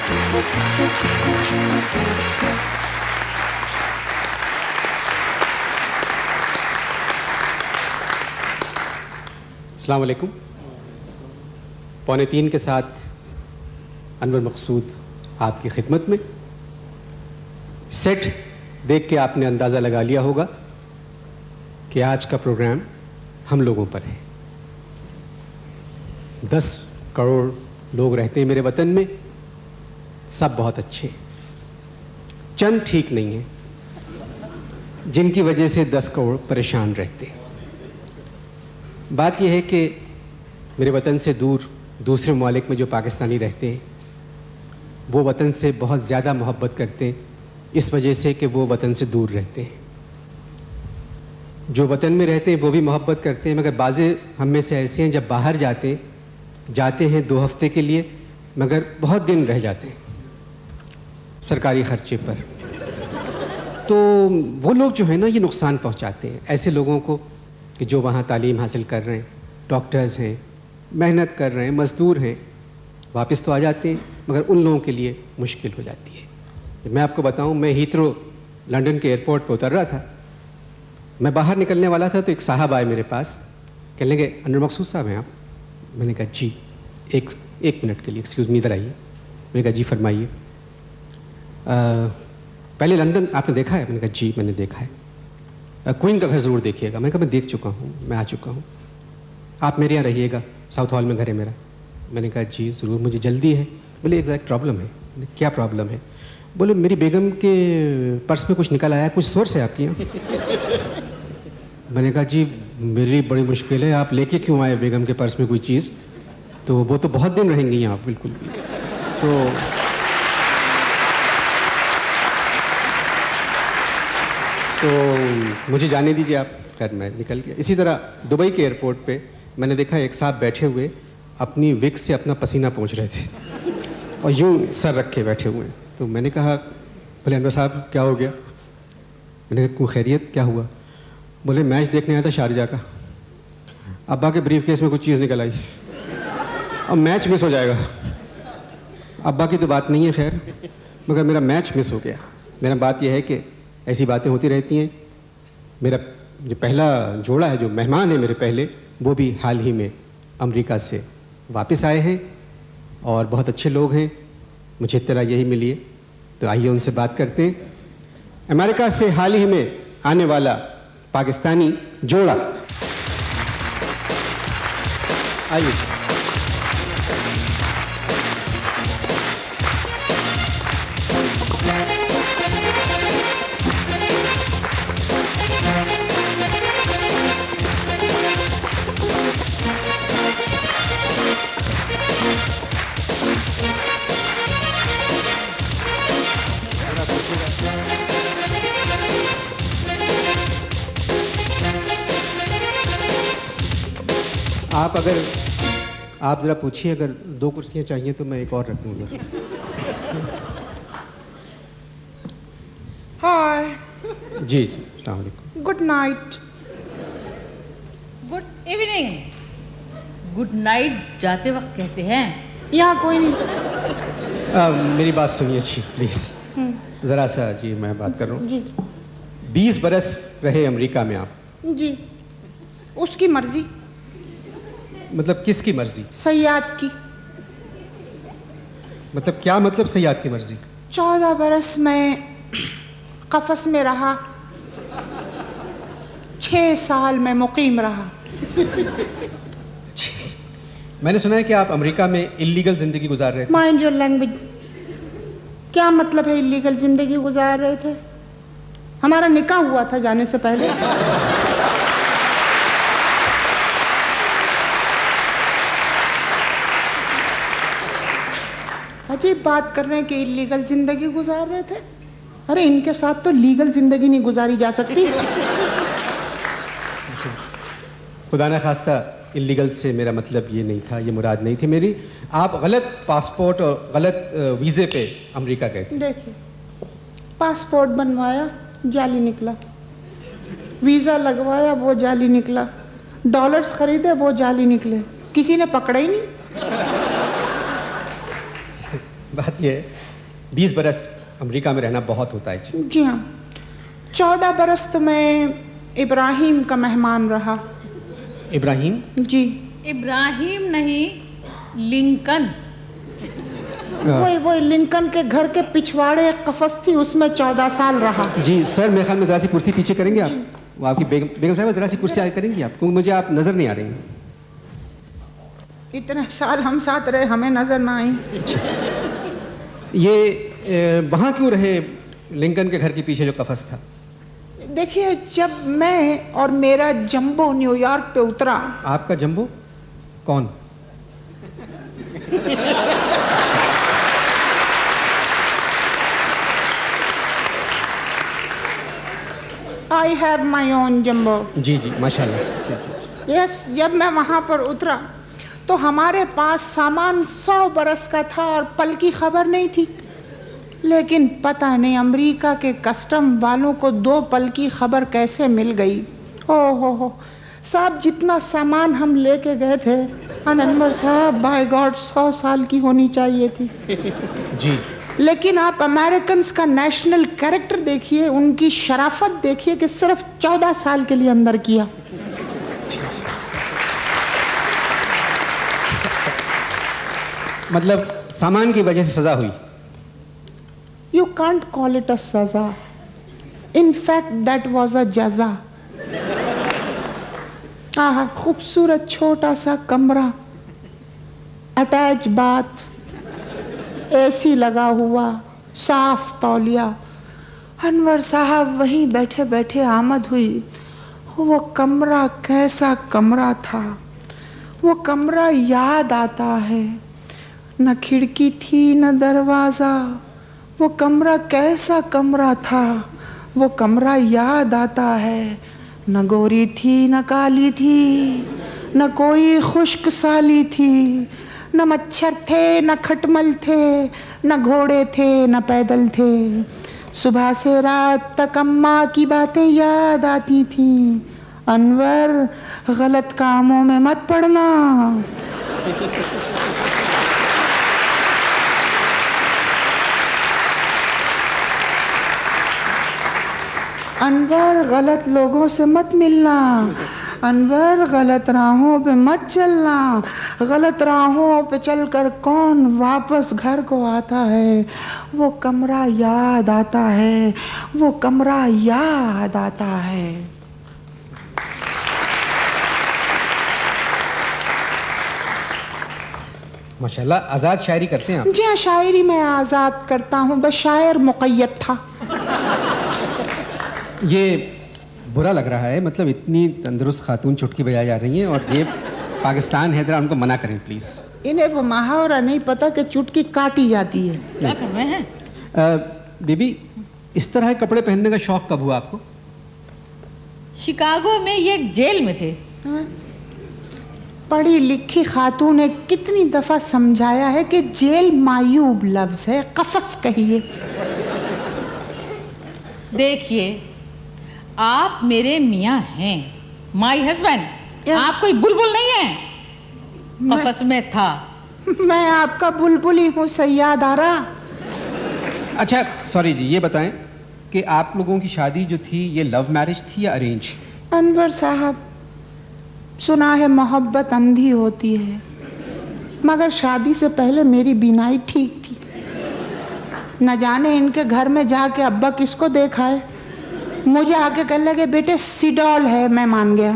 अस्सलाम वालेकुम। 2:45 के साथ अनवर मकसूद आपकी खिदमत में। सेट देख के आपने अंदाज़ा लगा लिया होगा कि आज का प्रोग्राम हम लोगों पर है। 10 करोड़ लोग रहते हैं मेरे वतन में, सब बहुत अच्छे, चंद ठीक नहीं हैं जिनकी वजह से 10 करोड़ परेशान रहते हैं। बात यह है कि मेरे वतन से दूर दूसरे ममालिक में जो पाकिस्तानी रहते हैं वो वतन से बहुत ज़्यादा मोहब्बत करते हैं, इस वजह से कि वो वतन से दूर रहते हैं। जो वतन में रहते हैं वो भी मोहब्बत करते हैं, मगर बाज़े हम में से ऐसे हैं जब बाहर जाते हैं 2 हफ्ते के लिए, मगर बहुत दिन रह जाते हैं सरकारी ख़र्चे पर। तो वो लोग जो है ना, ये नुकसान पहुंचाते हैं ऐसे लोगों को कि जो वहाँ तालीम हासिल कर रहे हैं, डॉक्टर्स हैं, मेहनत कर रहे हैं, मज़दूर हैं, वापस तो आ जाते हैं मगर उन लोगों के लिए मुश्किल हो जाती है। मैं आपको बताऊं, मैं हीथ्रो लंदन के एयरपोर्ट पर उतर रहा था, मैं बाहर निकलने वाला था तो एक साहब आए मेरे पास, कहने लगे अनवर मकसूद साहब हैं आप? मैंने कहा जी। एक मिनट के लिए एक्सक्यूज़ मी, इधर आइए। मैंने कहा जी फरमाइए। पहले लंदन आपने देखा है? मैंने कहा जी मैंने देखा है। क्वीन का घर ज़रूर देखिएगा। मैंने कहा मैं देख चुका हूँ, मैं आ चुका हूँ, आप मेरे यहाँ रहिएगा, साउथ हॉल में घर है मेरा। मैंने कहा जी ज़रूर, मुझे जल्दी है। बोले एग्जैक्ट प्रॉब्लम है। क्या प्रॉब्लम है? बोले मेरी बेगम के पर्स में कुछ निकल आया, कुछ सोर्स है आपके यहाँ? मैंने कहा जी मेरी बड़ी मुश्किल है, आप लेके क्यों आए बेगम के पर्स में कोई चीज़? तो वो तो बहुत दिन रहेंगी यहाँ बिल्कुल भी। तो मुझे जाने दीजिए आप। खैर मैं निकल गया। इसी तरह दुबई के एयरपोर्ट पे मैंने देखा एक साहब बैठे हुए अपनी विग से अपना पसीना पोंछ रहे थे और यूं सर रख के बैठे हुए हैं। तो मैंने कहा बोले अनवर साहब क्या हो गया? मैंने कहा खैरियत, क्या हुआ? बोले मैच देखने आया था शारजा का, अब्बा के ब्रीफ केस में कुछ चीज़ निकल आई और मैच मिस हो जाएगा। अब्बा की तो बात नहीं है खैर, मगर मेरा मैच मिस हो गया। मेरा बात यह है कि ऐसी बातें होती रहती हैं। मेरा जो पहला जोड़ा है, जो मेहमान है मेरे पहले, वो भी हाल ही में अमेरिका से वापस आए हैं और बहुत अच्छे लोग हैं, मुझे इत्तला यही मिली है। तो आइए उनसे बात करते हैं। अमेरिका से हाल ही में आने वाला पाकिस्तानी जोड़ा, आइए। आप ज़रा पूछिए, अगर 2 कुर्सियाँ चाहिए तो मैं एक और रख दूँगा। हाय जी जी, अस्सलाम वालेकुम। Good night. Good evening. Good night जाते वक्त कहते हैं। यहाँ कोई नहीं। मेरी बात सुनिए जी प्लीज़, ज़रा सा जी मैं बात कर रहा हूँ। जी 20 बरस रहे अमेरिका में आप? जी, उसकी मर्जी। मतलब किसकी मर्जी? सयाद की। मतलब क्या मतलब सयाद की मर्जी? 14 बरस में कफस में रहा, 6 साल में मुकीम रहा। मैंने सुना है कि आप अमेरिका में इल्लीगल जिंदगी गुजार रहे थे। Mind your language. क्या मतलब है इल्लीगल जिंदगी गुजार रहे थे? हमारा निकाह हुआ था जाने से पहले। अजीब बात कर रहे हैं कि इल्लीगल जिंदगी गुजार रहे थे। अरे इनके साथ तो लीगल जिंदगी नहीं गुजारी जा सकती। खुदा न खास्ता इल्लीगल से मेरा मतलब ये नहीं था, ये मुराद नहीं थी मेरी। आप गलत पासपोर्ट और गलत वीज़े पे अमेरिका गए थे। देखिए, पासपोर्ट बनवाया, जाली निकला। वीज़ा लगवाया, वो जाली निकला। डॉलर्स खरीदे, वो जाली निकले। किसी ने पकड़ा ही नहीं। बात यह है 20 बरस अमेरिका में रहना बहुत होता है जी। जी हाँ, 14 बरस तो मैं इब्राहिम का मेहमान रहा। इब्राहिम? जी। इब्राहिम नहीं, लिंकन। वही लिंकन के घर के पिछवाड़े एक कफस थी, उसमें 14 साल रहा। जी सर, मेरे ख्याल में ज़रा सी कुर्सी पीछे करेंगे आप? वो आपकी बेगम साहब ज़रा सी कुर्सी आगे करेंगी आप, क्योंकि मुझे आप नज़र नहीं आ रही हैं। इतने साल हम साथ रहे, हमें नजर ना आई। ये वहाँ क्यों रहे लिंकन के घर के पीछे जो कफस था? देखिए, जब मैं और मेरा जंबो न्यूयॉर्क पे उतरा। आपका जंबो कौन? I have my own jumbo. जी जी, माशाल्लाह। जी जी। यस, जब मैं वहां पर उतरा तो हमारे पास सामान 100 बरस का था और पल की खबर नहीं थी। लेकिन पता नहीं अमेरिका के कस्टम वालों को 2 पल की खबर कैसे मिल गई। ओ हो साहब, जितना सामान हम लेके गए थे अनवर साहब, बाय गॉड 100 साल की होनी चाहिए थी। जी। लेकिन आप अमेरिकन्स का नेशनल कैरेक्टर देखिए, उनकी शराफत देखिए कि सिर्फ 14 साल के लिए अंदर किया। मतलब सामान की वजह से सजा हुई? You can't call it a saza. In fact, that was a jaza. आहा, खूबसूरत छोटा सा कमरा, अटैच बाथ, एसी लगा हुआ, साफ तौलिया। अनवर साहब वहीं बैठे बैठे आमद हुई। वो कमरा कैसा कमरा था, वो कमरा याद आता है। न खिड़की थी न दरवाज़ा, वो कमरा कैसा कमरा था, वो कमरा याद आता है। न गोरी थी न काली थी, न कोई खुश्क साली थी, न मच्छर थे न खटमल थे, न घोड़े थे न पैदल थे। सुबह से रात तक अम्मा की बातें याद आती थीं। अनवर, गलत कामों में मत पड़ना। अनवर, गलत लोगों से मत मिलना। अनवर, गलत राहों पे मत चलना। गलत राहों पे चलकर कौन वापस घर को आता है। वो कमरा याद आता है, वो कमरा याद आता है। माशाल्लाह, आज़ाद शायरी करते हैं आप? जी हाँ, शायरी में आज़ाद करता हूँ, बस शायर मुक़य्यद था। ये बुरा लग रहा है, मतलब इतनी तंदुरुस्त खातून चुटकी बजाई जा रही हैं और ये पाकिस्तान है, जरा उनको मना करें प्लीज़। इन्हें वो मुहावरा नहीं पता कि चुटकी काटी जाती है। क्या कर रहे हैं? बीबी, इस तरह के कपड़े पहनने का शौक कब हुआ आपको? शिकागो में ये एक जेल में थे। हाँ? पढ़ी लिखी खातून ने कितनी दफ़ा समझाया है कि जेल मायूब लफ्ज़ है, कफस कहिए। देखिए, आप मेरे मियाँ हैं, माई हस्बैंड। आप कोई बुलबुल नहीं है। कफस में था। मैं आपका बुलबुल ही हूँ सैयादारा। अच्छा सॉरी जी, ये बताएं कि आप लोगों की शादी जो थी ये लव मैरिज थी या अरेंज? अनवर साहब, सुना है मोहब्बत अंधी होती है, मगर शादी से पहले मेरी बीनाई ठीक थी। न जाने इनके घर में जाके अब्बा किसको देखा है, मुझे आके कहने लगे बेटे सिडॉल है, मैं मान गया।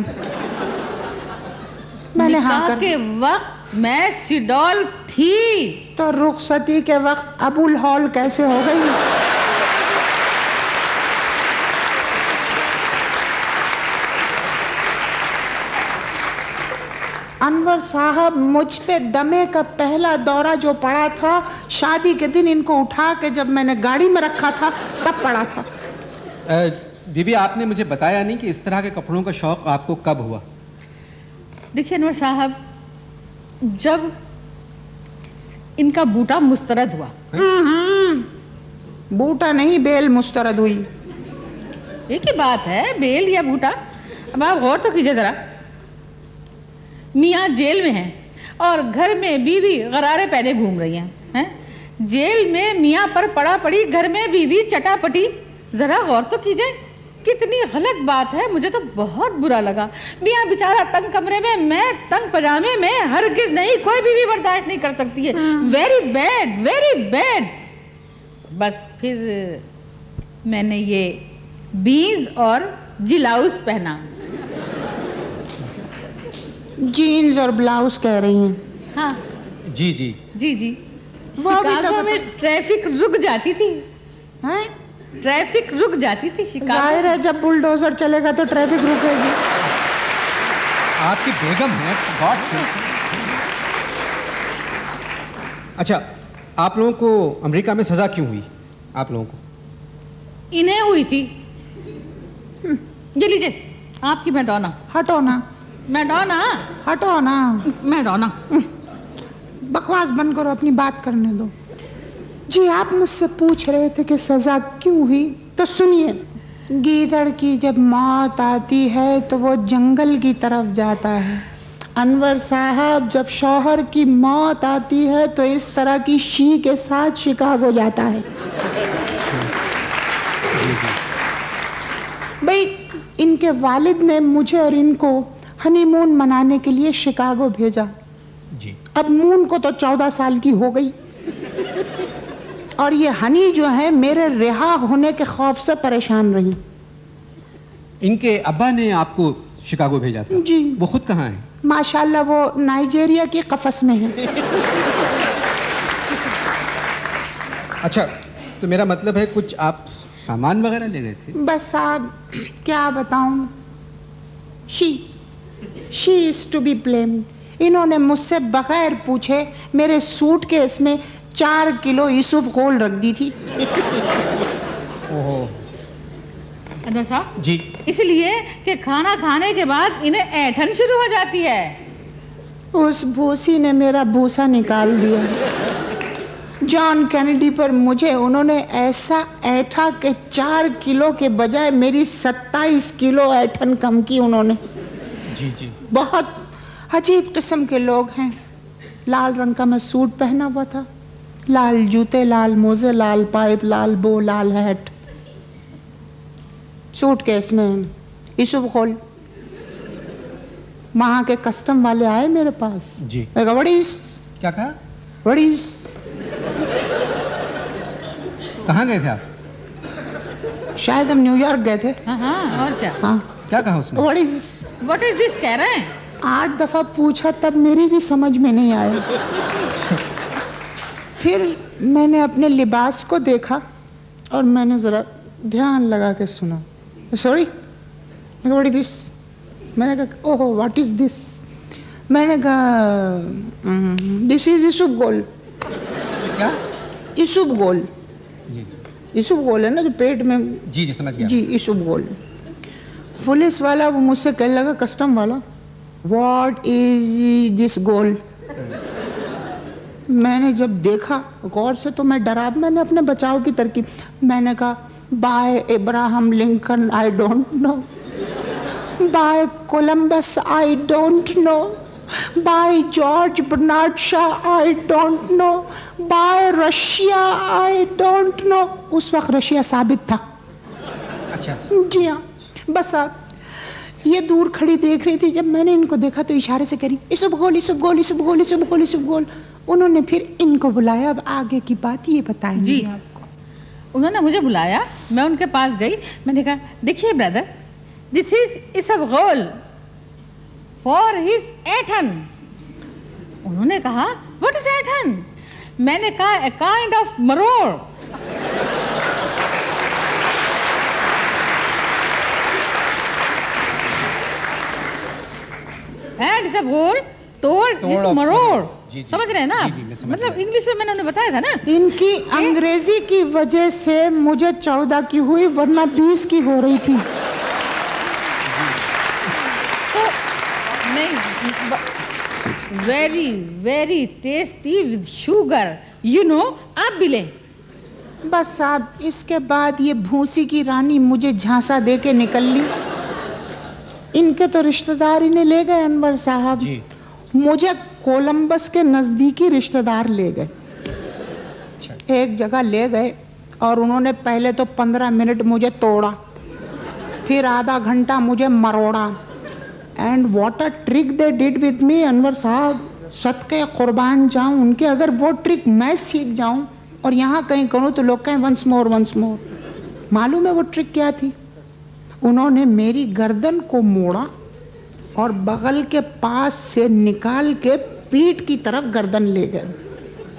मैंने हाँ कर के वक्त मैं सिडॉल थी, तो रुखसती के वक्त अबुल हॉल कैसे हो गई? अनवर साहब, मुझ पे दमे का पहला दौरा जो पड़ा था, शादी के दिन इनको उठा के जब मैंने गाड़ी में रखा था तब पड़ा था। बीबी, आपने मुझे बताया नहीं कि इस तरह के कपड़ों का शौक आपको कब हुआ? देखिए अनवर साहब, जब इनका बूटा मुस्तरद हुआ। बूटा नहीं, बेल मुस्तरद हुई। एक ही बात है, बेल या बूटा। अब आप गौर तो कीजिए जरा। मियाँ जेल में हैं और घर में बीवी गरारे पहने घूम रही हैं। जेल में मियाँ पर पड़ा पड़ी, घर में बीवी चटापटी। जरा गौर तो कीजिए, कितनी गलत बात है। मुझे तो बहुत बुरा लगा। मियाँ बेचारा तंग कमरे में, मैं तंग पजामे में। हरगिज नहीं, कोई बीवी बर्दाश्त नहीं कर सकती है। Very bad, very bad. बस फिर मैंने ये बीन्स और जिलाउस पहना। जीन्स और ब्लाउज कह रही हैं? हाँ जी जी जी जी। वो भी तो शिकागो में ट्रैफिक रुक जाती थी। हैं? ट्रैफिक रुक जाती थी शिकागो। जाहिर है जब बुलडोजर चलेगा तो ट्रैफिक रुकेगी। आपकी बेगम है, गॉड से। अच्छा, आप लोगों को अमेरिका में सजा क्यों हुई? आप लोगों को? इन्हें हुई थी। ये लीजिए आपकी मैडोना। हटो ना, मैडोना, हटो ना। मैडोना। बकवास बंद करो, अपनी बात करने दो। जी, आप मुझसे पूछ रहे थे कि सजा क्यों हुई, तो सुनिए। गीदड़ की जब मौत आती है तो वो जंगल की तरफ जाता है। अनवर साहब, जब शौहर की मौत आती है तो इस तरह की शी के साथ शिकागो जाता है। भाई, इनके वालिद ने मुझे और इनको हनीमून मनाने के लिए शिकागो भेजा जी। अब मून को तो 14 साल की हो गई और ये हनी जो है मेरे रिहा होने के खौफ से परेशान रही। इनके अब्बा ने आपको शिकागो भेजा था? जी। वो खुद कहाँ है? माशाल्लाह वो नाइजीरिया की कफस में है। अच्छा, तो मेरा मतलब है कुछ आप सामान वगैरह ले रहे थे? बस साहब क्या बताऊं, she is to be blamed. इन्होंने मुझसे बगैर पूछे मेरे सूटकेस में 4 किलो यूसुफ गोल रख दी थी। ओहो। अदर साहब जी। इसलिए कि खाना खाने के बाद इन्हें ऐंठन शुरू हो जाती है। उस भूसी ने मेरा भूसा निकाल दिया। जॉन कैनेडी पर मुझे उन्होंने ऐसा ऐठा कि 4 किलो के बजाय मेरी 27 किलो ऐठन कम की उन्होंने। जी जी। बहुत अजीब किस्म के लोग हैं। लाल रंग का मैं सूट पहना हुआ था, लाल जूते, लाल मोजे, लाल पाइप, लाल बो, लाल हैट। सूटकेस में यूसुफ गोल। वहां के कस्टम वाले आए मेरे पास। जी। मैं कहा, वड़ीस क्या कहा? वड़ीस। कहाँ गए थे आप? शायद हम न्यूयॉर्क गए थे। हाँ और क्या? हाँ। क्या कहा उसने? वड़ीस। व्हाट इज दिस कह रहे हैं? 8 दफा पूछा तब मेरी भी समझ में नहीं आया। फिर मैंने अपने लिबास को देखा और मैंने जरा ध्यान लगा के सुना। Sorry, what is this? मैंने कहा, ओहो व्हाट इज दिस? मैंने कहा, दिस इज यूसुफ गोल। क्या? यूसुफ गोल। जी यूसुफ गोल है ना जो पेट में। जी जी, समझ गया। जी, यूसुफ गोल। पुलिस वाला वो मुझसे कहने लगा, कस्टम वाला, व्हाट इज दिस गोल? मैंने जब देखा गौर से तो मैं डरा। मैंने अपने बचाव की तरकीब, मैंने कहा, by Abraham Lincoln I don't know, by Columbus I don't know, by George Bernard Shaw I don't know, by Russia I don't know. उस वक्त रशिया साबित था। अच्छा। जी हाँ। बस आप ये दूर खड़ी देख रही थी। जब मैंने इनको देखा तो इशारे से करी, यूसुफ गोल, यूसुफ गोल, यूसुफ गोल, यूसुफ गोल, यूसुफ गोल। उन्होंने फिर इनको बुलाया। अब आगे की बात ये बताएंगे जी। आपको। उन्होंने मुझे बुलाया, मैं उनके पास गई। मैंने कहा, देखिए brother, this is Yusuf Gol for his ऐठन। उन्होंने कहा, व्हाट इज ऐठन? मैंने कहा, ए काइंड ऑफ मरोड़। And Yusuf Gol told his मरोड़। समझ रहे हैं ना आप? मतलब इंग्लिश में मैंने उन्हें बताया था ना। इनकी अंग्रेजी की वजह से मुझे 14 की हुई, वरना 20 की हो रही थी। तो नहीं, very very tasty with sugar, you know. आप भी लें। बस साहब, इसके बाद ये भूसी की रानी मुझे झांसा दे के निकल ली। इनके तो रिश्तेदार इन्हें ले गए अनवर साहब। जी। मुझे कोलंबस के नजदीकी रिश्तेदार ले गए। एक जगह ले गए और उन्होंने पहले तो 15 मिनट मुझे तोड़ा, फिर आधा घंटा मुझे मरोड़ा। And what a trick they did with me Anwar sahab, सदके कुर्बान जाऊं उनके। अगर वो ट्रिक मैं सीख जाऊं और यहाँ कहीं करूं तो लोग कहें वंस मोर वंस मोर। मालूम है वो ट्रिक क्या थी? उन्होंने मेरी गर्दन को मोड़ा और बगल के पास से निकाल के पीठ की तरफ गर्दन ले गए।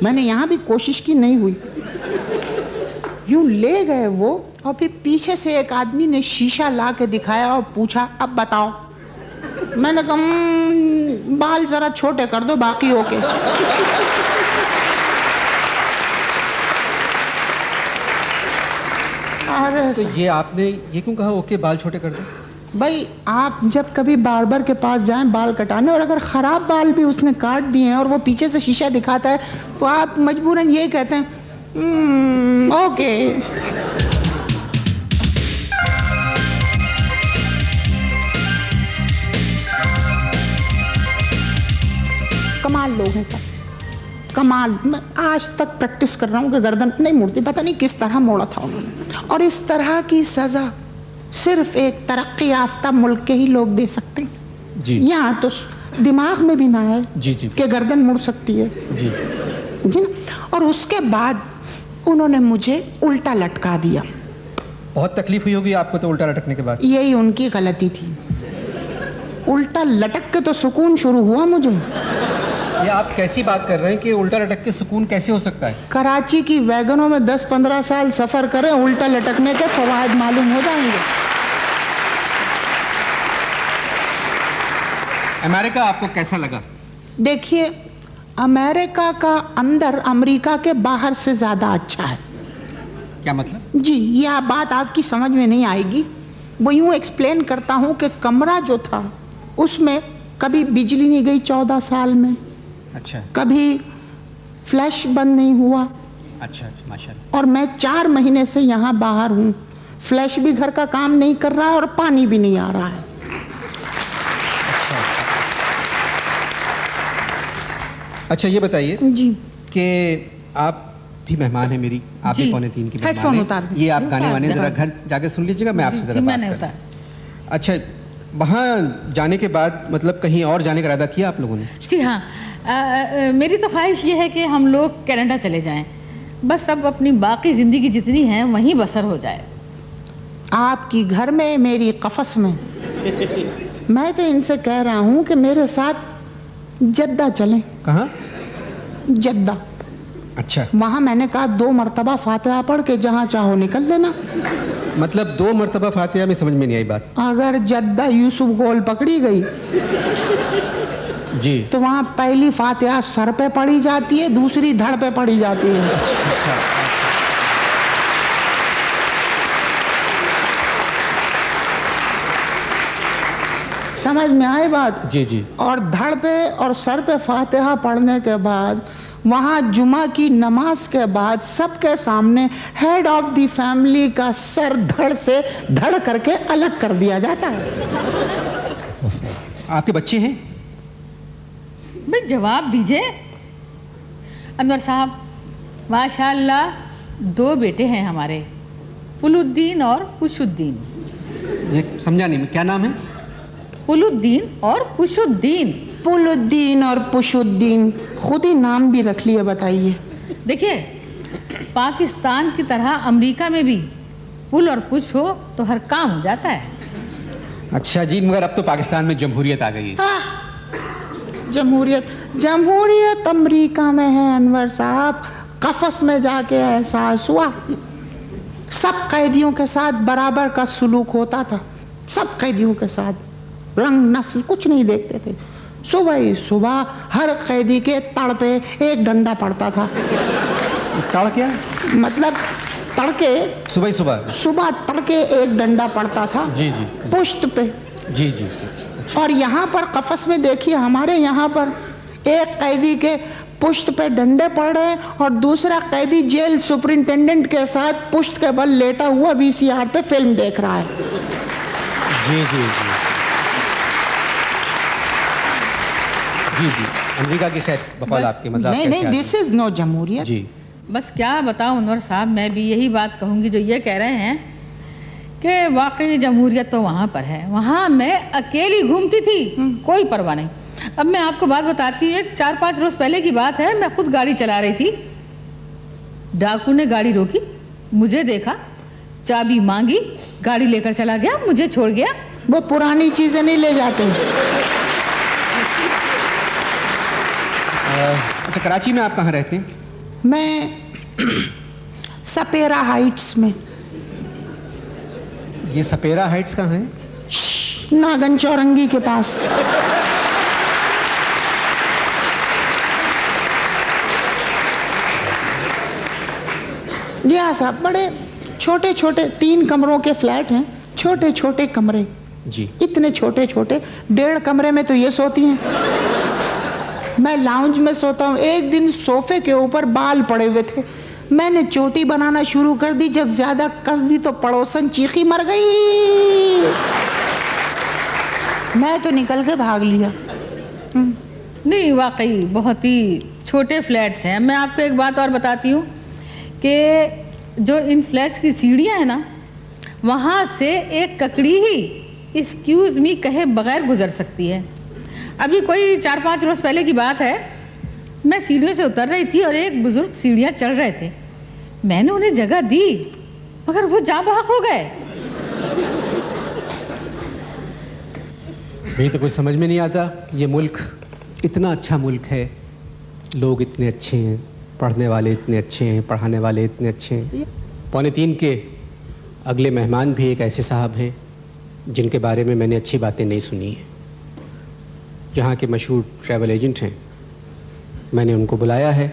मैंने यहाँ भी कोशिश की, नहीं हुई। यूं ले गए वो, और फिर पीछे से एक आदमी ने शीशा ला के दिखाया और पूछा अब बताओ। मैंने कहा बाल जरा छोटे कर दो, बाकी ओके। अरे तो ये आपने ये क्यों कहा ओके बाल छोटे कर दो? भाई आप जब कभी बार्बर के पास जाएं बाल कटाने और अगर ख़राब बाल भी उसने काट दिए हैं और वो पीछे से शीशा दिखाता है तो आप मजबूरन ये कहते हैं ओके। कमाल लोग हैं सब, कमाल। मैं आज तक प्रैक्टिस कर रहा हूँ कि गर्दन नहीं मुड़ती, पता नहीं किस तरह मोड़ा था उन्होंने। और इस तरह की सज़ा सिर्फ एक तरक्की याफ्ता मुल्क के ही लोग दे सकते हैं जी। यहाँ तो दिमाग में भी ना है जी जी कि गर्दन मुड़ सकती है जी जी। और उसके बाद उन्होंने मुझे उल्टा लटका दिया। बहुत तकलीफ हुई होगी आपको तो उल्टा लटकने के बाद? यही उनकी गलती थी। उल्टा लटक के तो सुकून शुरू हुआ मुझे। ये आप कैसी बात कर रहे हैं कि उल्टा लटक के सुकून कैसे हो सकता है? कराची की वैगनों में 10-15 साल सफर करें, उल्टा लटकने के फवायद मालूम हो जाएंगे। अमेरिका आपको कैसा लगा? देखिए, अमेरिका का अंदर अमेरिका के बाहर से ज्यादा अच्छा है। क्या मतलब? जी, यह बात आपकी समझ में नहीं आएगी। वो यूं एक्सप्लेन करता हूं कि कमरा जो था उसमें कभी बिजली नहीं गई 14 साल में। अच्छा। कभी फ्लैश बंद नहीं हुआ। अच्छा, माशाल्लाह। और मैं 4 महीने से यहाँ बाहर हूँ, फ्लैश भी घर का काम नहीं कर रहा है और पानी भी नहीं आ रहा है। अच्छा, ये बताइए जी कि आप भी मेहमान हैं मेरी, आप भी 2:45 की हेडफोन उतार मेहमान हैं। ये आप गाने वाने जरा घर जाके सुन लीजिएगा, मैं आपसे जरा बात कर। अच्छा, वहाँ जाने के बाद मतलब कहीं और जाने का इरादा किया आप लोगों ने? जी हाँ, मेरी तो ख्वाहिश ये है कि हम लोग कनाडा चले जाएं, बस अब अपनी बाकी ज़िंदगी जितनी है वहीं बसर हो जाए। आपकी घर में, मेरी कफस में। मैं तो इनसे कह रहा हूँ कि मेरे साथ जद्दा चलें। कहाँ? जद्दा। अच्छा। वहाँ मैंने कहा 2 मरतबा फातिहा पढ़ के जहाँ चाहो निकल लेना। मतलब 2 मरतबा फातिहा में समझ में नहीं आई बात। अगर जद्दा यूसुफ गोल पकड़ी गई जी तो वहाँ पहली फातिहा सर पे पढ़ी जाती है, दूसरी धड़ पे पढ़ी जाती है। अच्छा। समझ में आई बात? जी जी। और धड़ पे और सर पे फातिहा पढ़ने के बाद वहाँ जुमा की नमाज के बाद सबके सामने हेड ऑफ द फैमिली का सर धड़ से धड़ करके अलग कर दिया जाता है। आपके बच्चे हैं? भाई जवाब दीजिए अनवर साहब। माशाल्लाह 2 बेटे हैं हमारे, पुलुद्दीन और कुशुद्दीन। ये समझा नहीं, क्या नाम है? पुलुद्दीन और कुशुद्दीन। पुलुद्दीन और पुशुद्दीन, खुद ही नाम भी रख लिए, बताइए। देखिए, पाकिस्तान की तरह अमेरिका में भी पुल और पुश हो तो हर काम हो जाता है। अच्छा जी, मगर अब तो पाकिस्तान में जमहूरियत आ गई है। जमहूरियत अमेरिका में है अनवर साहब। कफस में जाके एहसास हुआ सब कैदियों के साथ बराबर का सुलूक होता था। सब कैदियों के साथ, रंग नस्ल कुछ नहीं देखते थे। सुबह ही सुबह हर कैदी के तड़ पे एक डंडा पड़ता था। तड़ क्या मतलब? तड़के सुबह तड़के एक डंडा पड़ता था। जी जी। पुश्त पे। जी जी जी। और यहाँ पर कफस में देखिए, हमारे यहाँ पर एक कैदी के पुश्त पे डंडे पड़ रहे हैं और दूसरा कैदी जेल सुपरिंटेंडेंट के साथ पुश्त के बल लेटा हुआ VCR पे फिल्म देख रहा है। जी जी जी जी जी। अमेरिका की खैर बकौल आपके मतलब नहीं, दिस इज नो जमहूरियत। जी। बस क्या बताऊं अनवर साहब, मैं भी यही बात कहूँगी जो ये कह रहे हैं कि वाकई जमहूरियत तो वहाँ पर है। वहाँ मैं अकेली घूमती थी, कोई परवाह नहीं। अब मैं आपको बात बताती हूँ, 4-5 रोज़ पहले की बात है, मैं खुद गाड़ी चला रही थी, डाकू ने गाड़ी रोकी, मुझे देखा, चाबी मांगी, गाड़ी लेकर चला गया, मुझे छोड़ गया। वो पुरानी चीजें नहीं ले जाते। अच्छा, कराची में आप कहाँ रहते हैं? मैं सपेरा हाइट्स में। ये सपेरा हाइट्स कहाँ है? नागन चौरंगी के पास। जी हाँ साहब, बड़े छोटे छोटे 3 कमरों के फ्लैट हैं, छोटे छोटे कमरे जी, इतने छोटे छोटे, 1.5 कमरे में तो ये सोती हैं। मैं लाउंज में सोता हूँ। एक दिन सोफे के ऊपर बाल पड़े हुए थे, मैंने चोटी बनाना शुरू कर दी, जब ज्यादा कस दी तो पड़ोसन चीखी मर गई। मैं तो निकल के भाग लिया। नहीं, वाकई बहुत ही छोटे फ्लैट्स हैं। मैं आपको एक बात और बताती हूँ कि जो इन फ्लैट्स की सीढ़ियाँ हैं ना, वहाँ से एक ककड़ी ही एक्सक्यूज़ मी कहे बगैर गुजर सकती है। अभी कोई 4-5 रोज़ पहले की बात है, मैं सीढ़ियों से उतर रही थी और एक बुजुर्ग सीढ़ियाँ चढ़ रहे थे। मैंने उन्हें जगह दी, मगर वो जा बहक हो गए। मुझे तो कुछ समझ में नहीं आता। ये मुल्क इतना अच्छा मुल्क है, लोग इतने अच्छे हैं, पढ़ने वाले इतने अच्छे हैं, पढ़ाने वाले इतने अच्छे हैं। 2:45 के अगले मेहमान भी एक ऐसे साहब हैं जिनके बारे में मैंने अच्छी बातें नहीं सुनी हैं। यहाँ के मशहूर ट्रैवल एजेंट हैं, मैंने उनको बुलाया है।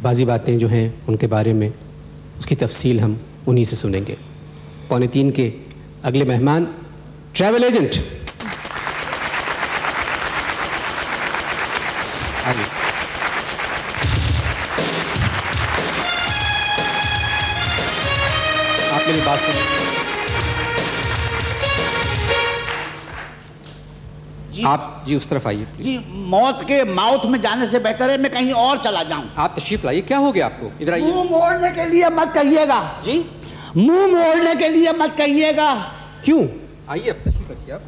बाज़ी बातें जो हैं उनके बारे में, उसकी तफसील हम उन्हीं से सुनेंगे। 2:45 के अगले मेहमान ट्रैवल एजेंट। आइए। आप मेरी बात सुनिए। आप जी उस तरफ आइए प्लीज। जी, मौत के माउथ में जाने से बेहतर है मैं कहीं और चला जाऊं। आप तशरीफ लाइए। क्या हो गया आपको? इधर आइए। मुंह मोड़ने के लिए मत कहिएगा। जी, मुंह मोड़ने के लिए मत कहिएगा। क्यों? आइए, अब तशरीफ रखिए आप।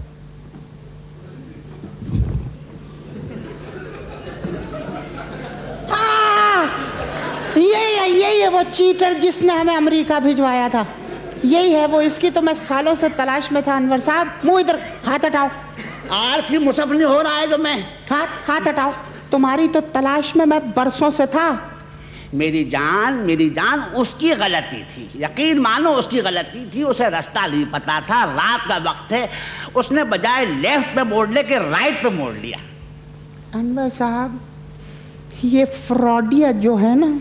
यही है वो चीटर जिसने हमें अमेरिका भिजवाया था। यही है वो। इसकी तो मैं सालों से तलाश में था। अनवर साहब, मुंह इधर, हाथ हटाओ। आरसी मुसफ नहीं हो रहा है जो मैं। हाथ हटाओ। तुम्हारी तो तलाश में मैं बरसों से था। मेरी जान उसकी गलती थी, यकीन मानो उसकी गलती थी। उसे रास्ता नहीं पता था, रात का वक्त है, उसने बजाय लेफ्ट पे मोड़ने के राइट पे मोड़ लिया। अनवर साहब, ये फ्रॉडिया जो है ना,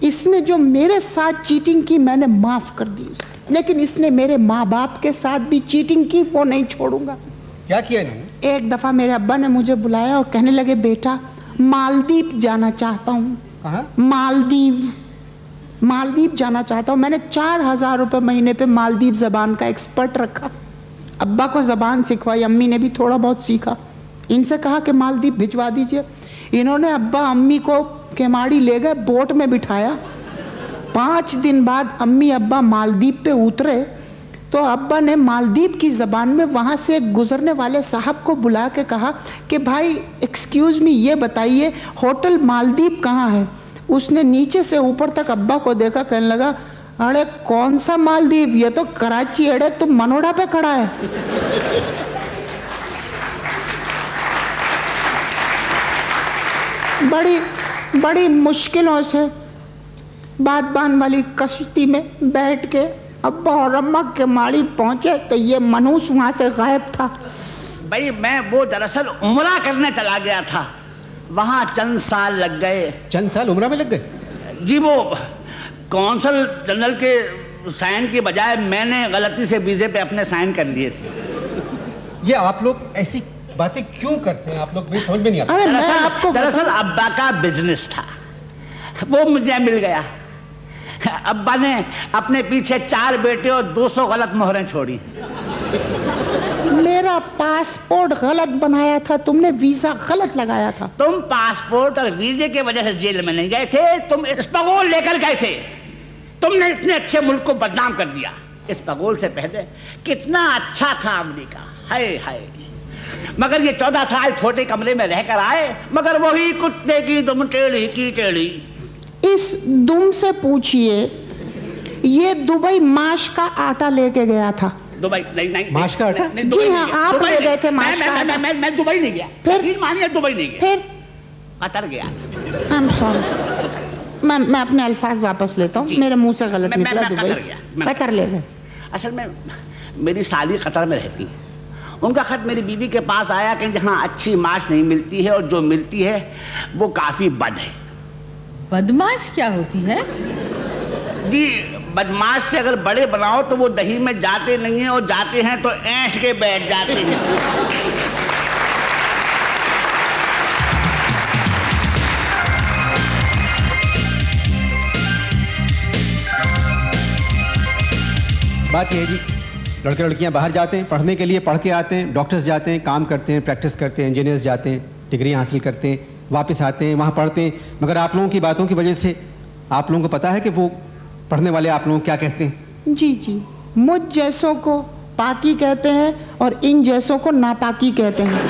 इसने जो मेरे साथ चीटिंग की मैंने माफ कर दी, लेकिन इसने मेरे माँ बाप के साथ भी चीटिंग की, वो नहीं छोड़ूंगा। क्या किया इन्होंने? एक दफा मेरे अब्बा ने मुझे बुलाया और कहने लगे, बेटा मालदीव जाना चाहता हूँ। कहाँ? मालदीव जाना चाहता हूँ। मैंने 4000 रुपये महीने पे मालदीव जबान का एक्सपर्ट रखा। अब्बा को जबान सिखवाई, अम्मी ने भी थोड़ा बहुत सीखा। इनसे कहा कि मालदीव भिजवा दीजिए। इन्होंने अब्बा अम्मी को केमाड़ी ले गए, बोट में बिठाया। 5 दिन बाद अम्मी अब्बा मालदीव पे उतरे तो अब्बा ने मालदीव की ज़बान में वहाँ से गुजरने वाले साहब को बुला के कहा कि भाई एक्सक्यूज़ मी, ये बताइए होटल मालदीव कहाँ है। उसने नीचे से ऊपर तक अब्बा को देखा, कहने लगा, अरे कौन सा मालदीव, ये तो कराची, अरे तुम मनोड़ा पे खड़ा है। बड़ी मुश्किलों से बादबान वाली कश्ती में बैठ के अब्बा और अम्मा के माड़ी पहुंचे तो ये मनूस वहां से गायब था। भाई मैं वो दरअसल उम्रा करने चला गया था, वहाँ चंद साल लग गए। चंद साल उम्रा में लग गए? जी, वो कौंसल जनरल के साइन के बजाय मैंने गलती से वीज़े पे अपने साइन कर लिए थे। ये आप लोग ऐसी बातें क्यों करते हैं? आप लोग मुझे समझ में नहीं आता। अरे मैं आपको दरअसल अब्बा का बिजनेस था, वो मुझे मिल गया। अब्बा ने अपने पीछे 4 बेटे और 200 गलत मोहरें छोड़ी। मेरा पासपोर्ट गलत बनाया था तुमने, वीजा गलत लगाया था। तुम पासपोर्ट और वीजे की वजह से जेल में नहीं गए थे, तुम स्पगोल लेकर गए थे। तुमने इतने अच्छे मुल्क को बदनाम कर दिया। स्पगोल से पहले कितना अच्छा था अमेरिका, हाय हाय। मगर ये 14 साल छोटे कमरे में रहकर आए, मगर वही कुत्ते की दुम टेढ़ी की टेढ़ी। इस दुम से पूछिए, ये दुबई माश का आटा लेके गया था। दुबई नहीं माश का आटा? जी हाँ, आप ले गए थे माश का आटा। मैं दुबई नहीं गया। फिर मानिए दुबई नहीं गया, फिर कतर गया। I'm sorry, मैं अपने अल्फाज वापस लेता हूँ, मेरे मुंह से गलत निकला। दुबई कतर ले गए। असल में मेरी साली कतर में रहती है। उनका खत मेरी बीवी के पास आया कि जहाँ अच्छी माश नहीं मिलती है और जो मिलती है वो काफी बद है। बदमाश क्या होती है? जी, बदमाश से अगर बड़े बनाओ तो वो दही में जाते नहीं हैं, और जाते हैं तो ऐंठ के बैठ जाते हैं। बात यह है जी, लड़के लड़कियां बाहर जाते हैं पढ़ने के लिए, पढ़ के आते हैं, डॉक्टर्स जाते हैं, काम करते हैं, प्रैक्टिस करते हैं, इंजीनियर्स जाते हैं, डिग्री हासिल करते हैं, वापस आते हैं, वहाँ पढ़ते हैं। मगर आप लोगों की बातों की वजह से आप लोगों को पता है कि वो पढ़ने वाले आप लोगों को क्या कहते हैं? जी जी, मुझ जैसों को पाकी कहते हैं और इन जैसों को नापाकी कहते हैं।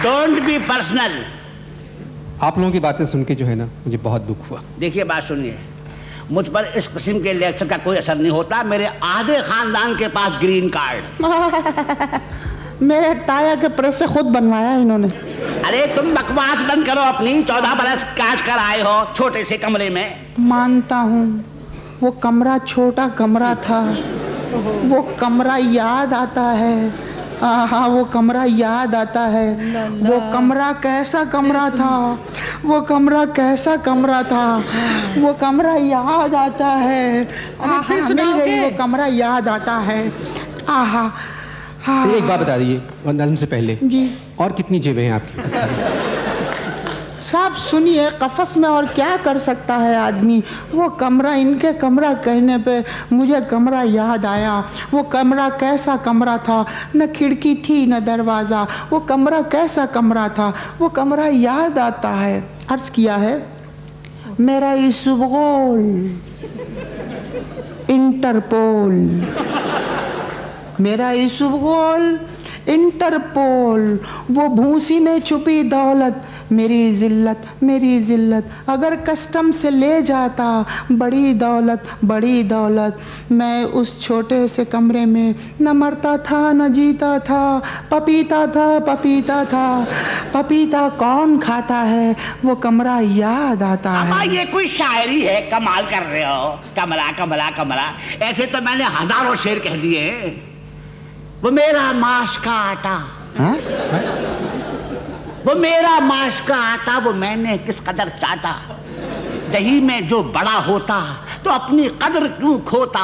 Don't be personal. आप लोगों की बातें सुन के जो है ना, मुझे बहुत दुख हुआ। देखिए, बात सुनिए, मुझ पर इस किस्म के लेक्चर का कोई असर नहीं होता। मेरे आधे खानदान के पास ग्रीन कार्ड। मेरे ताया के प्रेस से खुद बनवाया इन्होंने। अरे तुम बकवास बंद करो अपनी। 14 बरस काट कर आए हो छोटे से कमरे में। मानता हूँ, वो कमरा छोटा कमरा था, वो कमरा याद आता है। हाँ, वो कमरा याद आता है। वो कमरा कैसा कमरा था, वो कमरा कैसा कमरा था, वो कमरा याद आता है। मिल गई, वो कमरा याद आता है। आहा, हाँ। एक बात बता दीजिए और नज्म से पहले जी, और कितनी जेबें हैं आपकी? साहब सुनिए, कफस में और क्या कर सकता है आदमी। वो कमरा, इनके कमरा कहने पे मुझे कमरा याद आया। वो कमरा कैसा कमरा था, न खिड़की थी न दरवाज़ा। वो कमरा कैसा कमरा था, वो कमरा याद आता है। अर्ज किया है, मेरा इसबगोल इंटरपोल, मेरा इसबगोल इंटरपोल। वो भूसी में छुपी दौलत, मेरी जिल्लत, मेरी जिल्लत। अगर कस्टम से ले जाता बड़ी दौलत, बड़ी दौलत। मैं उस छोटे से कमरे में न मरता था न जीता था। पपीता था, पपीता था, पपीता कौन खाता है, वो कमरा याद आता है। ये कोई शायरी है, कमाल कर रहे हो। कमरा कमरा कमरा, ऐसे तो मैंने हजारों शेर कह दिए हैं। वो मेरा माश का आटा, हाँ? वो मेरा माश का आटा, वो मैंने किस कदर चाटा। दही में जो बड़ा होता तो अपनी कदर क्यों खोता।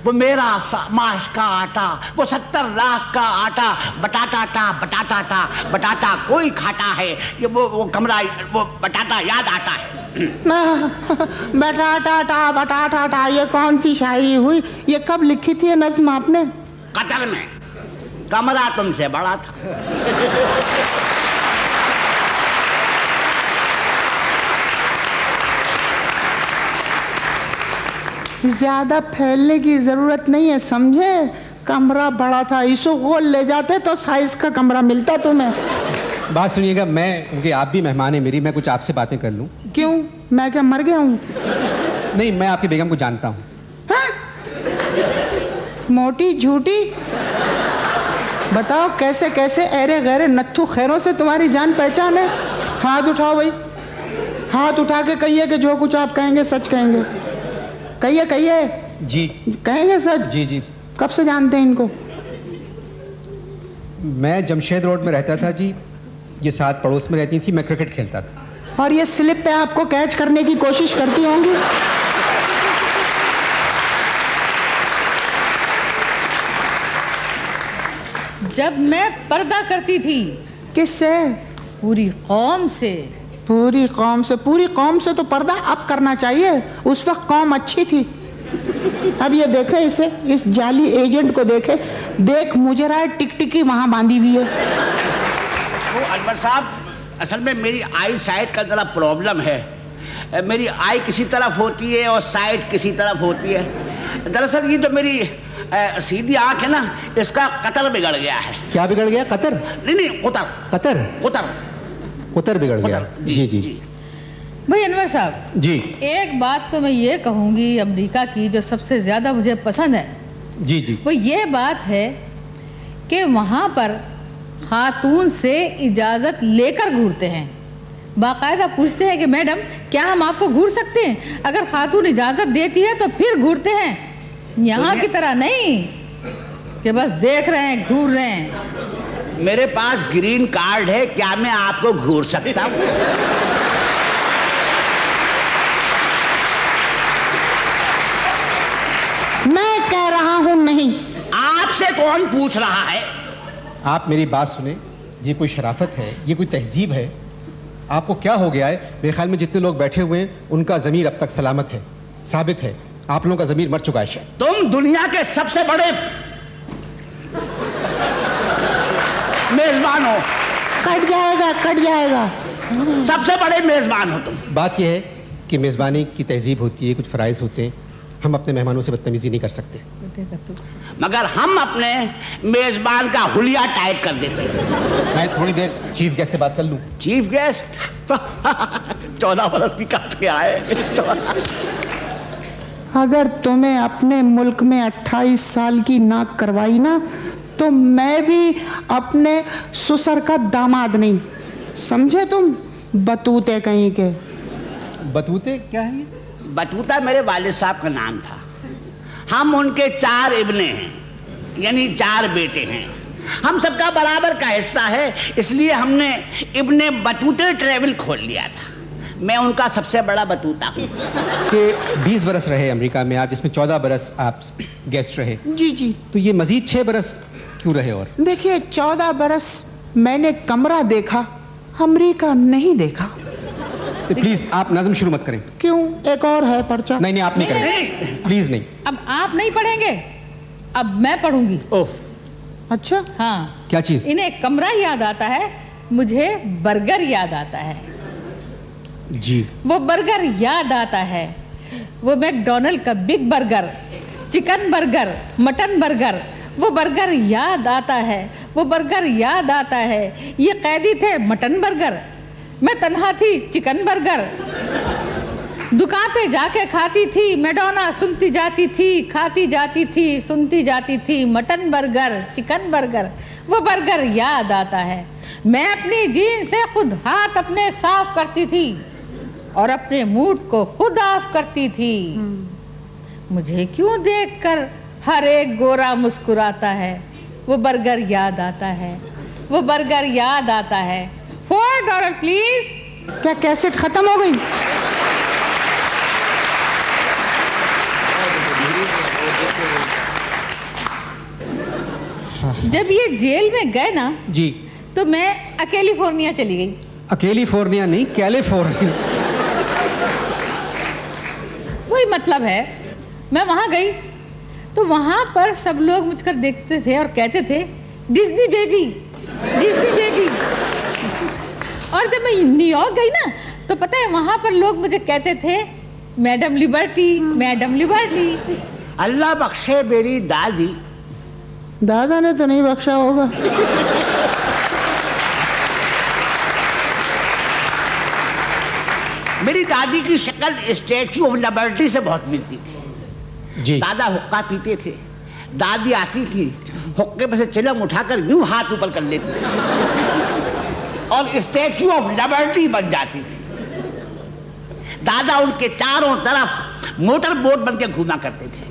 वो मेरा माश का आटा, वो 70 लाख का आटा। बटाटा टा बटाटा टा बटाटा कोई खाता है, ये वो कमरा, वो बटाटा याद आता है। बटाटा टा बटाटा टा, ये कौन सी शायरी हुई? ये कब लिखी थी ये नज्म आपने? कतर में। कमरा तुमसे बड़ा था। ज्यादा फैलने की जरूरत नहीं है, समझे? कमरा बड़ा था, इसको गोल ले जाते तो साइज का कमरा मिलता तुम्हें। बात सुनिएगा, मैं, क्योंकि आप भी मेहमान हैं मेरी, मैं कुछ आपसे बातें कर लूं। क्यों, मैं क्या मर गया हूँ? नहीं, मैं आपकी बेगम को जानता हूँ। मोटी झूठी, बताओ कैसे कैसे ऐरे गैरे नत्थु खैरों से तुम्हारी जान पहचान है? हाथ उठाओ भाई, हाथ उठा के कहिए कि जो कुछ आप कहेंगे सच कहेंगे। कहिए कहिए। जी कहेंगे सच? जी जी। कब से जानते हैं इनको? मैं जमशेद रोड में रहता था जी, ये साथ पड़ोस में रहती थी, मैं क्रिकेट खेलता था। और ये स्लिप पे आपको कैच करने की कोशिश करती होंगी? जब मैं पर्दा करती थी। किससे? पूरी कौम से। पूरी कौम से तो पर्दा अब करना चाहिए, उस वक्त कौम अच्छी थी। अब ये देखे इसे, इस जाली एजेंट को देख मुझे रहा है टिकटिकी वहां बांधी हुई है। वो अनवर साहब, असल में मेरी आई साइड का जरा प्रॉब्लम है। मेरी आई किसी तरफ होती है और साइड किसी तरफ होती है। दरअसल ये जो मेरी सीधी आंख है ना, इसका कतर बिगड़ गया है। क्या बिगड़ गया? कतर? नहीं, कुतर कतर? कुतर बिगड़ गया। जी जी जी भाई अनवर साहब जी, एक बात तो मैं ये कहूँगी अमेरिका की जो सबसे ज़्यादा मुझे पसंद है, जी जी, वो ये बात है कि वहाँ पर खातून से इजाज़त लेकर घूरते हैं। बाकायदा पूछते हैं कि मैडम क्या हम आपको घूर सकते हैं? अगर खातून इजाज़त देती है तो फिर घूरते हैं। यहाँ की तरह नहीं कि बस देख रहे हैं, घूर रहे हैं। मेरे पास ग्रीन कार्ड है, क्या मैं आपको घूर सकता हूँ? मैं कह रहा हूं नहीं। आपसे कौन पूछ रहा है? आप मेरी बात सुने, ये कोई शराफत है, ये कोई तहजीब है? आपको क्या हो गया है? मेरे ख्याल में जितने लोग बैठे हुए हैं उनका ज़मीर अब तक सलामत है, साबित है। आप लोगों का ज़मीर मर चुका है शायद। तुम दुनिया के सबसे बड़े मेजबान हो। कट जाएगा। सबसे बड़े मेजबान हो तुम। बात यह है कि मेज़बानी की तहजीब होती है, कुछ फ़राइज़ होते हैं। हम अपने मेहमानों से बदतमीजी नहीं कर सकते। मगर हम अपने मेजबान का हुलिया टाइट कर देते। मैं थोड़ी देर चीफ गेस्ट से बात कर लूं। चीफ गेस्ट 14 बरस की काट के आए। अगर तुम्हें अपने मुल्क में 28 साल की नाक करवाई ना, तो मैं भी अपने ससुर का दामाद नहीं, समझे तुम? बतूते कहीं के। बतूते क्या है ये? बतूता मेरे वालिद साहब का नाम था। हम उनके 4 इब्ने हैं, यानी 4 बेटे हैं। हम सबका बराबर का हिस्सा है, इसलिए हमने इब्ने बतूते ट्रेवल खोल लिया था। मैं उनका सबसे बड़ा बतूता हूँ। कि 20 बरस रहे अमेरिका में आप, जिसमें 14 बरस आप गेस्ट रहे। जी। तो ये मजीद 6 बरस क्यों रहे? और देखिए, 14 बरस मैंने कमरा देखा, अमेरिका नहीं देखा। तो प्लीज आप नज़म शुरू मत करें। क्यों? एक और है पर्चा। नहीं आप नहीं करेंगे, प्लीज नहीं। अब आप नहीं पढ़ेंगे, अब मैं पढ़ूंगी। ओह अच्छा, हाँ। क्या चीज? इन्हें कमरा याद आता है, मुझे बर्गर याद आता है। जी। वो बर्गर याद आता है, वो मैकडॉनल्ड का big burger, chicken burger, mutton burger, वो बर्गर याद आता है, वो बर्गर याद आता है। ये कैदी थे मटन बर्गर, मैं तन्हा थी चिकन बर्गर। दुकान पे जाके खाती थी मैडोना, सुनती जाती थी, खाती जाती थी, सुनती जाती थी। मटन बर्गर, चिकन बर्गर, वो बर्गर याद आता है। मैं अपनी जीन से खुद हाथ अपने साफ करती थी और अपने मूड को खुद ऑफ करती थी। मुझे क्यों देखकर हर एक गोरा मुस्कुराता है? वो बर्गर याद आता है, वो बर्गर याद आता है। $4 प्लीज। क्या कैसेट खत्म हो गई? जब ये जेल में गए ना, जी, तो मैं कैलिफोर्निया चली गई। कैलिफोर्निया नहीं, कैलिफोर्निया। वही मतलब है। मैं वहां गई तो वहां पर सब लोग मुझको देखते थे और कहते थे डिज्नी बेबी, डिज्नी बेबी। और जब मैं न्यूयॉर्क गई ना, तो पता है वहां पर लोग मुझे कहते थे मैडम लिबर्टी, मैडम लिबर्टी। अल्लाह बख्शे मेरी दादी। दादा ने तो नहीं बख्शा होगा। मेरी दादी की शक्ल स्टैचू ऑफ लिबर्टी से बहुत मिलती थी। जी। दादा हुक्का पीते थे, दादी आती थी, हुक्के पे से चिलम उठाकर यूं हाथ ऊपर कर लेती और स्टैचू ऑफ लिबर्टी बन जाती थी। दादा उनके चारों तरफ मोटर बोट बन के घूमा करते थे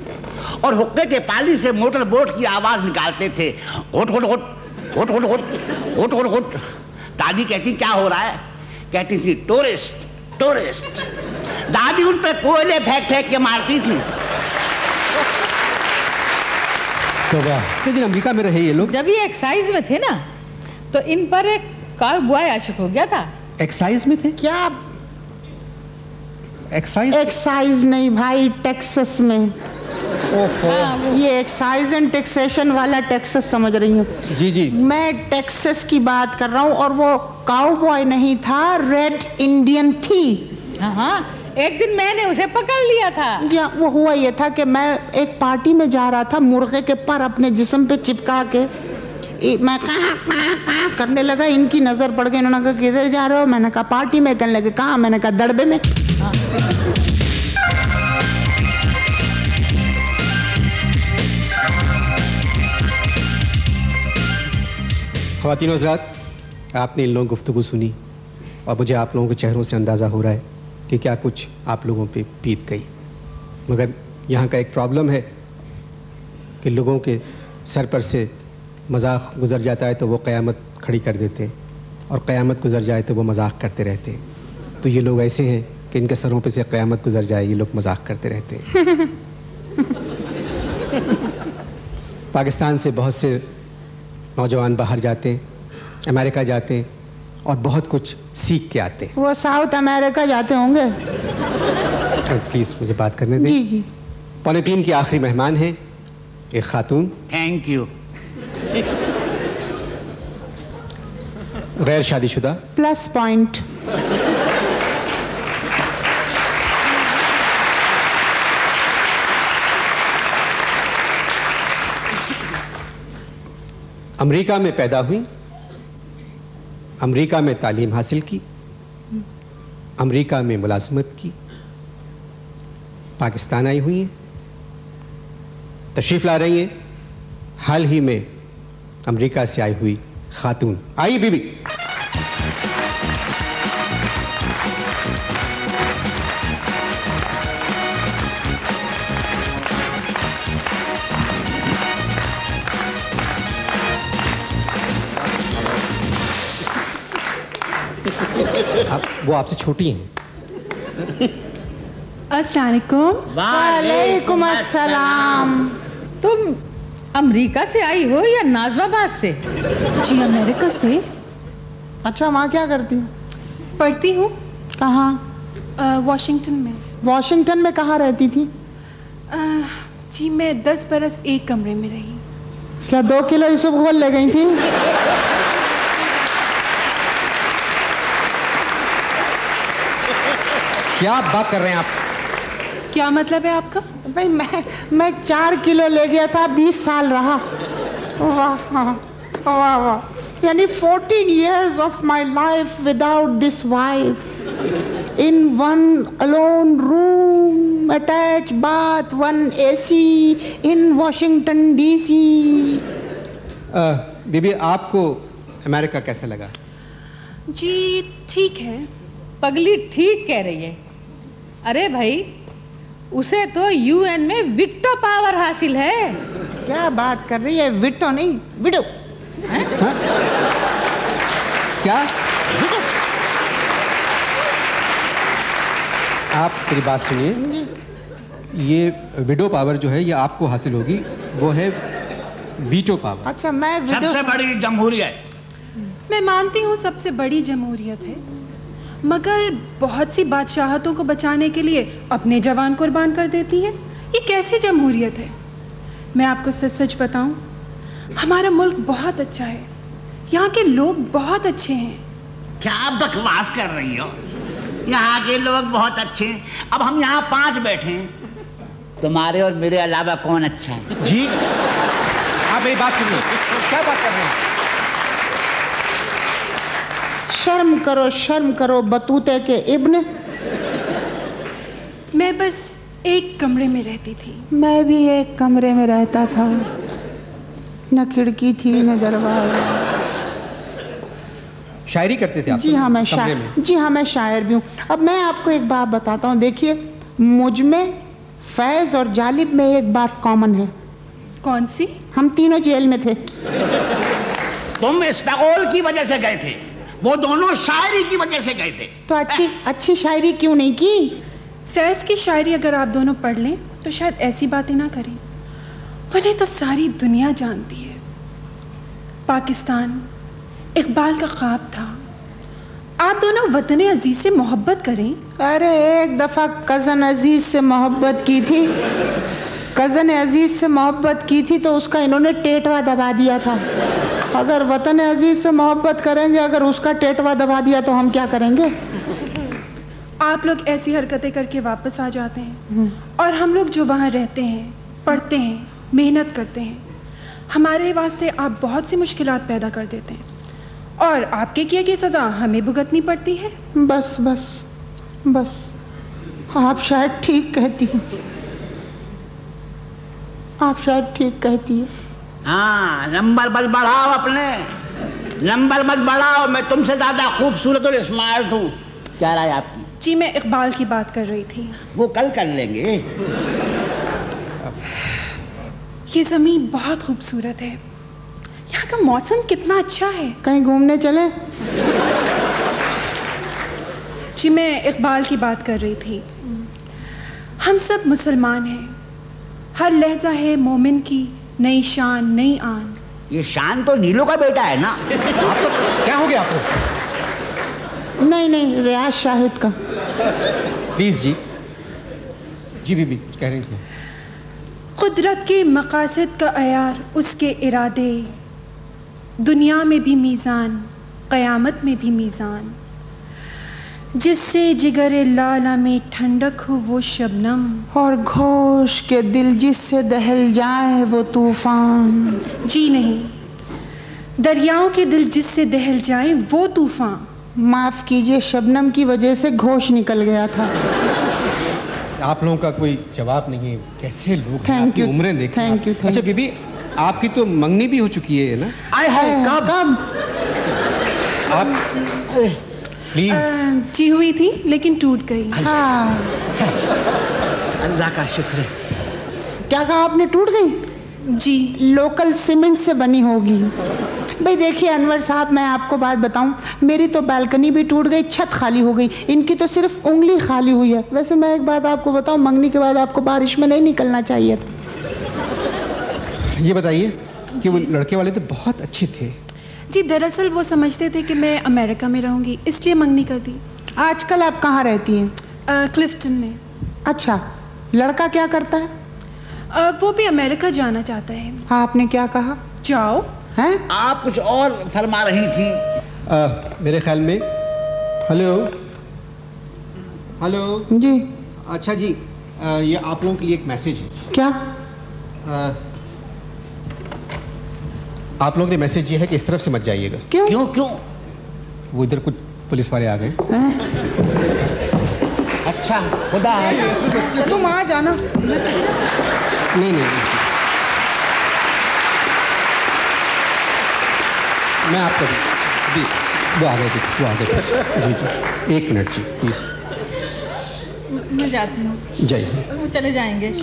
और हुक्के के पानी से मोटर बोट की आवाज निकालते थे, होट होट होट होट होट होट होट होट होट। दादी कहती क्या हो रहा है? कहती थी टूरिस्ट टूरिस्ट। दादी उन पे कोयले फेंक फेंक के मारती थी। तो कितने दिन अमेरिका में रहे ये लोग? जब ये एक्साइज में थे ना, तो इन पर एक काउबॉय आशिक हो गया था। एक्साइज में थे? क्या? एक्साइज? एक्साइज नहीं भाई, टेक्सास में। ये एक्साइज एंड टैक्सेशन वाला टेक्सास समझ रही हूँ। जी जी। मैं टेक्सास की बात कर रहा हूँ, और वो काउबॉय नहीं था, रेड इंडियन थी। हाँ, एक दिन मैंने उसे पकड़ लिया था। जी हाँ, वो हुआ ये था कि मैं एक पार्टी में जा रहा था, मुर्गे के पर अपने जिस्म पे चिपका के मैं कहाँ करने लगा। इनकी नज़र पड़ गई, इन्होंने कहा किधर जा रहे हो? मैंने कहा पार्टी में। कहने लगे कहाँ? मैंने कहा दड़बे में। ख़वातीन हज़रात, आपने इन लोगों की गुफ्तगू सुनी और मुझे आप लोगों के चेहरों से अंदाज़ा हो रहा है कि क्या कुछ आप लोगों पे बीत गई। मगर यहाँ का एक प्रॉब्लम है कि लोगों के सर पर से मजाक गुज़र जाता है तो वो क़यामत खड़ी कर देते हैं, और क़यामत गुज़र जाए तो वो मजाक करते रहते हैं। तो ये लोग ऐसे हैं कि इनके सरों पे से क़यामत गुज़र जाए, ये लोग मजाक करते रहते हैं। पाकिस्तान से बहुत से नौजवान बाहर जाते हैं, अमेरिका जाते हैं और बहुत कुछ सीख के आते हैं। वो साउथ अमेरिका जाते होंगे। प्लीज़ मुझे बात करने दें। जी जी। 2:45 की आखिरी मेहमान है एक खातून, थैंक यू। गैर शादीशुदा, प्लस पॉइंट। अमेरिका में पैदा हुई, अमेरिका में तालीम हासिल की, अमेरिका में मुलाजमत की, पाकिस्तान आई हुई हैं, तशरीफ़ ला रही हैं हाल ही में अमेरिका से आई हुई खातून। आई बीबी। वो आपसे छोटी हैं। अस्सलामुअलैकुम। वालेकुम अस्सलाम। तुम अमेरिका से आई हो या नाजमाबाद से? जी अमेरिका से। अच्छा, वहाँ क्या करती हूँ? पढ़ती हूँ। कहाँ? वॉशिंगटन में। वॉशिंगटन में कहाँ रहती थी? जी मैं 10 बरस एक कमरे में रही। क्या 2 किलो इसबगोल ले गई थी? क्या बात कर रहे हैं आप? क्या मतलब है आपका? भाई मैं 4 किलो ले गया था, 20 साल रहा। वाह वाह वाह वाह। यानी 14 years of my life without this wife, in one alone room, attached bath, one AC in Washington DC. बीबी, आपको अमेरिका कैसा लगा? जी ठीक है। पगली ठीक कह रही है। अरे भाई, उसे तो यूएन में वीटो पावर हासिल है। क्या बात कर रही है? विटो नहीं, विडो। क्या? आप मेरी बात सुनिए, ये विडो पावर जो है ये आपको हासिल होगी, वो है वीटो पावर। अच्छा, मैं विडो। सबसे बड़ी जमहूरियत। मैं मानती हूँ सबसे बड़ी जमहूरियत है, मगर बहुत सी बादशाहतों को बचाने के लिए अपने जवान कुर्बान कर देती है। ये कैसी जमहूरियत है? मैं आपको सच सच बताऊं, हमारा मुल्क बहुत अच्छा है, यहाँ के लोग बहुत अच्छे हैं। क्या बकवास कर रही हो? यहाँ के लोग बहुत अच्छे हैं। अब हम यहाँ 5 बैठे हैं, तुम्हारे और मेरे अलावा कौन अच्छा है? जी, आप मेरी बात सुनिए, क्या बात कर रहे हैं? शर्म करो बतूते के इब्न। मैं बस एक कमरे में रहती थी। मैं भी एक कमरे में रहता था, न खिड़की थी न दरवाजा। शायरी करते थे आप? जी हाँ, मैं कमरे में? जी हाँ, मैं शायर भी हूँ। अब मैं आपको एक बात बताता हूँ। देखिए, मुझ में, फैज़ और जालिब में एक बात कॉमन है। कौन सी? हम तीनों जेल में थे। तुम स्पेगोल की वजह से गए थे, वो दोनों शायरी की वजह से गए थे। तो अच्छी शायरी क्यों नहीं की? फैज़ की शायरी अगर आप दोनों पढ़ लें तो शायद ऐसी बातें ना करें। उन्हें तो सारी दुनिया जानती है। पाकिस्तान इकबाल का ख्वाब था, आप दोनों वतन अजीज से मोहब्बत करें। अरे एक दफ़ा कज़न अजीज से मोहब्बत की थी, कज़न अजीज से मोहब्बत की थी तो उसका इन्होंने टेटवा दबा दिया था। अगर वतन अजीज से मोहब्बत करेंगे, अगर उसका टेटवा दबा दिया तो हम क्या करेंगे? आप लोग ऐसी हरकतें करके वापस आ जाते हैं और हम लोग जो वहाँ रहते हैं, पढ़ते हैं, मेहनत करते हैं, हमारे वास्ते आप बहुत सी मुश्किलात पैदा कर देते हैं और आपके किए की सज़ा हमें भुगतनी पड़ती है। बस बस बस, आप शायद ठीक कहती हैं, आप शायद ठीक कहती हैं। हाँ, नंबर मत बढ़ाओ अपने, नंबर मत बढ़ाओ। मैं तुमसे ज़्यादा खूबसूरत और स्मार्ट हूँ। क्या राय आपकी? जी मैं इकबाल की बात कर रही थी। वो कल कर लेंगे। ये ज़मीन बहुत खूबसूरत है, यहाँ का मौसम कितना अच्छा है। कहीं घूमने चले? जी मैं इकबाल की बात कर रही थी। हम सब मुसलमान हैं, हर लहजा है मोमिन की नई शान नई आन। ये शान तो नीलो का बेटा है ना। आपको क्या हो गया आपको? नहीं नहीं, रियाज शाहिद का। प्लीज़ जी, जी बीबी कह रही थी। कुदरत के मकासद का अयार उसके इरादे, दुनिया में भी मीज़ान क़यामत में भी मीज़ान, जिससे जिगर लाला में ठंडक हो वो शबनम, और घोष के दिल जिससे दहल जाए वो तूफान। जी नहीं, दरियाओं के दिल जिससे दहल जाए वो तूफान। माफ़ कीजिए, शबनम की वजह से घोष निकल गया था। आप लोगों का कोई जवाब नहीं है, कैसे लोग हैं, Thank आपकी you, उम्रें देखें। thank you, thank अच्छा बीबी, आपकी तो मंगनी भी हो चुकी है ना? आए हाय, कब? आप प्लीज। जी हुई थी लेकिन टूट गई। हाँ, अल्लाह का शुक्र है। क्या कहा आपने? टूट गई? जी लोकल सीमेंट से बनी होगी। भाई देखिए अनवर साहब, मैं आपको बात बताऊं, मेरी तो बालकनी भी टूट गई, छत खाली हो गई, इनकी तो सिर्फ उंगली खाली हुई है। वैसे मैं एक बात आपको बताऊं, मंगनी के बाद आपको बारिश में नहीं निकलना चाहिए था। ये बताइए कि वो लड़के वाले तो बहुत अच्छे थे। जी दरअसल वो समझते थे कि मैं अमेरिका में रहूँगी, इसलिए मंगनी कर दी। आजकल आप कहाँ रहती हैं? क्लिफ्टन में। अच्छा, लड़का क्या करता है? वो भी अमेरिका जाना चाहता है। हाँ, आपने क्या कहा? जाओ। हैं? आप कुछ और फरमा रही थी। मेरे ख्याल में हेलो हेलो जी। अच्छा जी, ये आप लोगों के लिए एक मैसेज है। क्या? आप लोगों के लिए मैसेज ये है कि इस तरफ से मत जाइएगा। क्यों? क्यों क्यों? वो इधर कुछ पुलिस वाले आ गए। अच्छा, खुदा है। तुम आ जाना। नहीं नहीं, मैं आपको जी, वो आ गए जी, वो आ गए जी जी, एक मिनट जी प्लीज़। मैं जाती हूँ। जाइए। वो चले जाएंगे,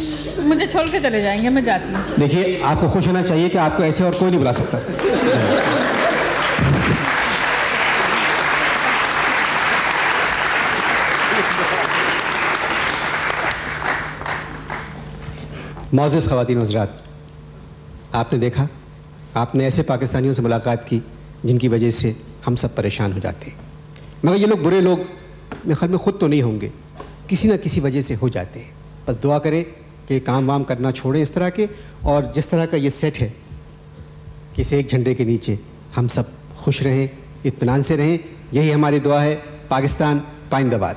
मुझे छोड़ के चले जाएंगे, मैं जाती हूँ। देखिए, आपको खुश होना चाहिए कि आपको ऐसे और कोई नहीं बुला सकता। मौजूद ख़वातीन हज़रात, आपने देखा, आपने ऐसे पाकिस्तानियों से मुलाकात की जिनकी वजह से हम सब परेशान हो जाते हैं। मगर ये लोग बुरे लोग मेरे ख्याल में ख़ुद तो नहीं होंगे, किसी न किसी वजह से हो जाते हैं। बस दुआ करें कि काम वाम करना छोड़ें इस तरह के, और जिस तरह का ये सेट है कि इस एक झंडे के नीचे हम सब खुश रहें, इत्मीनान से रहें, यही हमारी दुआ है। पाकिस्तान पाइंदाबाद।